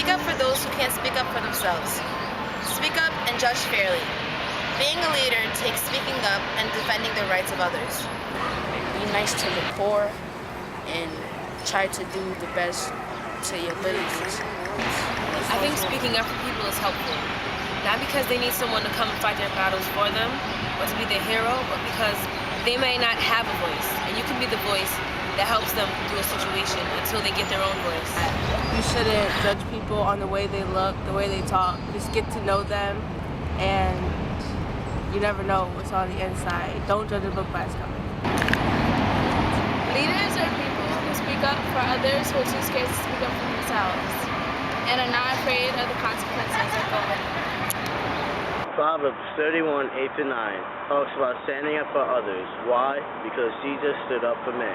Speak up for those who can't speak up for themselves. Speak up and judge fairly. Being a leader takes speaking up and defending the rights of others. Be nice to the poor and try to do the best to your abilities. I think speaking up for people is helpful. Not because they need someone to come and fight their battles for them or to be their hero, but because they may not have a voice, and you can be the voice that helps them through a situation until they get their own voice. You shouldn't judge people on the way they look, the way they talk. Just get to know them, and you never know what's on the inside. Don't judge a book by its cover. Leaders are people who speak up for others who are too scared to speak up for themselves and are not afraid of the consequences that go with it. Proverbs 31, 8-9 talks about standing up for others. Why? Because Jesus stood up for me.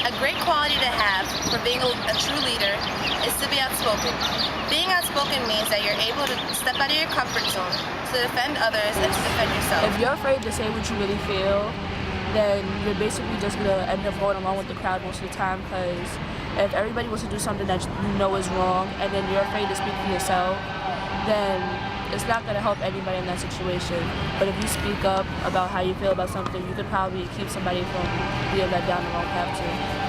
A great quality to have for being a true leader is to be outspoken. Being outspoken means that you're able to step out of your comfort zone to defend others and to defend yourself. If you're afraid to say what you really feel, then you're basically just going to end up going along with the crowd most of the time, because if everybody wants to do something that you know is wrong and then you're afraid to speak for yourself, then it's not going to help anybody in that situation. But if you speak up about how you feel about something, you could probably keep somebody from being led down the wrong path too.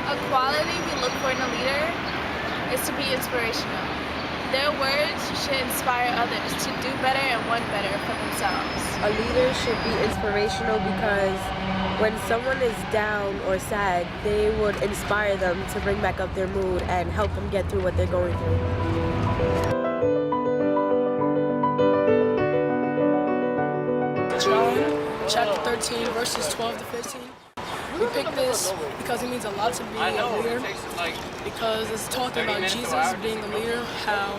A quality we look for in a leader is to be inspirational. Their words should inspire others to do better and want better for themselves. A leader should be inspirational because when someone is down or sad, they would inspire them to bring back up their mood and help them get through what they're going through. John chapter 13 verses 12 to 15. We picked this because it means a lot to be a leader, because it's talking about Jesus being the leader, how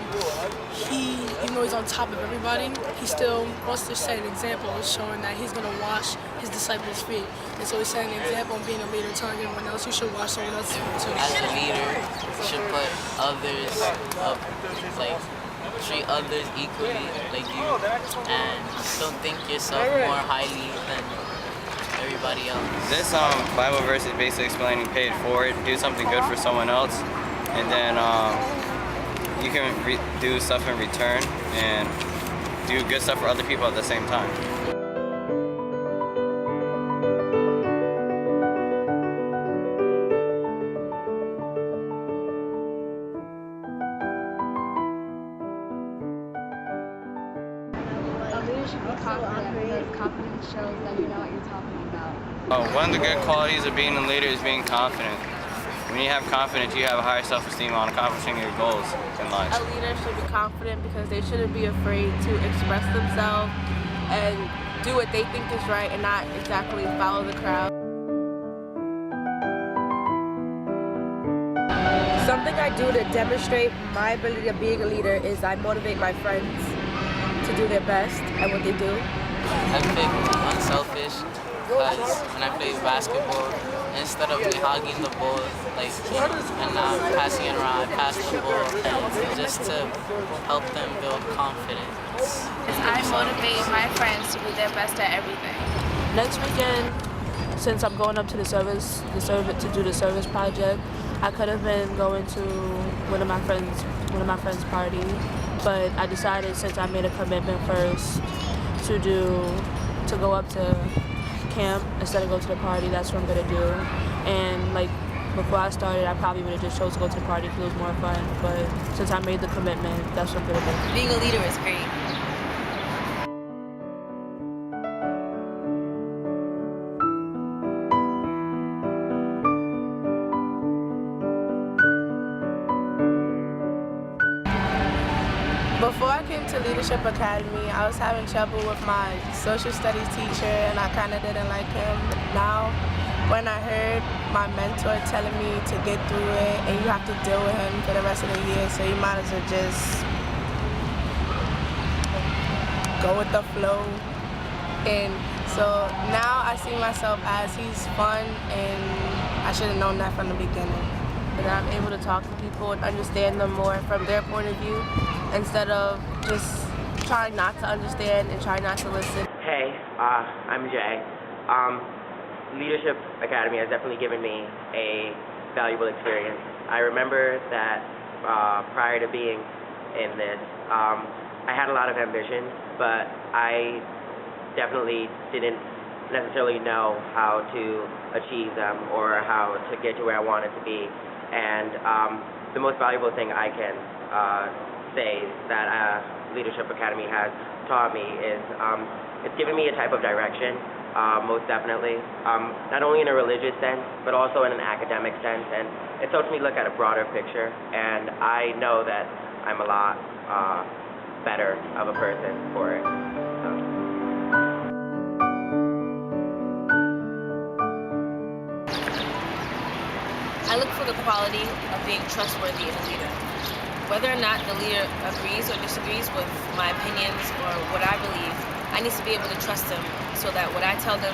he, even though he's on top of everybody, he still wants to set an example, showing that he's going to wash his disciples' feet. And so he's setting an example of being a leader, telling everyone else you should wash someone else's feet too. As a leader, you should put others up, like treat others equally like you, and don't think yourself more highly than everybody else. This Bible verse is basically explaining pay it forward, do something good for someone else, and then you can do stuff in return and do good stuff for other people at the same time. A leader should be confident because confidence shows that you know what you're talking about. One of the good qualities of being a leader is being confident. When you have confidence, you have a higher self-esteem on accomplishing your goals in life. A leader should be confident because they shouldn't be afraid to express themselves and do what they think is right and not exactly follow the crowd. Something I do to demonstrate my ability of being a leader is I motivate my friends to do their best at what they do. I picked unselfish because when I play basketball, instead of me hogging the ball and passing it around, I pass the ball just to help them build confidence. I motivate my friends to do their best at everything. Next weekend, since I'm going up to to do the service project, I could have been going to one of my friends' party, but I decided, since I made a commitment first to go up to camp instead of go to the party, that's what I'm gonna do. And before I started, I probably would have just chose to go to the party because it was more fun, but since I made the commitment, that's what I'm gonna do. Being a leader is great. Before I came to to Leadership Academy, I was having trouble with my social studies teacher and I kind of didn't like him. Now, when I heard my mentor telling me to get through it and you have to deal with him for the rest of the year, so you might as well just go with the flow. And so now I see myself as he's fun and I should have known that from the beginning. And I'm able to talk to people and understand them more from their point of view instead of just trying not to understand and trying not to listen. Hey, I'm Jay. Leadership Academy has definitely given me a valuable experience. I remember that prior to being in this, I had a lot of ambitions, but I definitely didn't necessarily know how to achieve them or how to get to where I wanted to be. And the most valuable thing I can say that Leadership Academy has taught me is it's given me a type of direction, most definitely, not only in a religious sense, but also in an academic sense. And it's helped me look at a broader picture, and I know that I'm a lot better of a person for it. I look for the quality of being trustworthy as a leader. Whether or not the leader agrees or disagrees with my opinions or what I believe, I need to be able to trust them so that what I tell them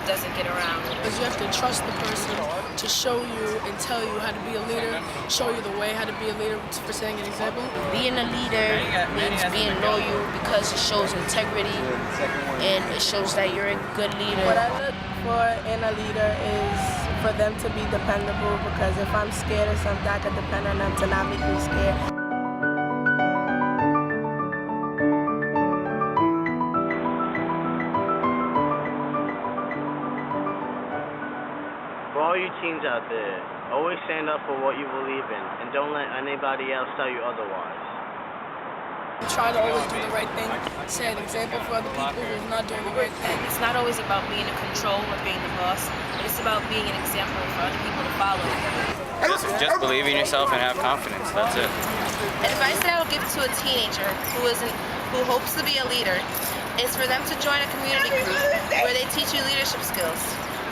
doesn't get around. Because you have to trust the person to show you and tell you how to be a leader, show you the way how to be a leader, for saying an example. Being a leader means being loyal because it shows integrity and it shows that you're a good leader. What I look for in a leader is for them to be dependable, because if I'm scared of something, I can depend on them to not make me scared. For all you teens out there, always stand up for what you believe in and don't let anybody else tell you otherwise. Try to always do the right thing, set an example for other people who are not doing the right thing. It's not always about being in control or being the boss, but it's about being an example for other people to follow. Just believe in yourself and have confidence. That's it. Advice that I would give to a teenager who hopes to be a leader is for them to join a community group where they teach you leadership skills.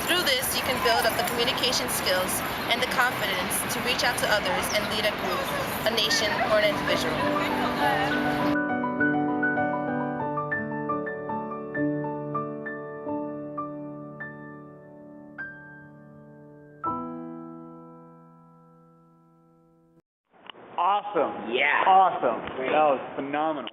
Through this, you can build up the communication skills and the confidence to reach out to others and lead a group, a nation, or an individual. Awesome. Yeah. Awesome. That was phenomenal.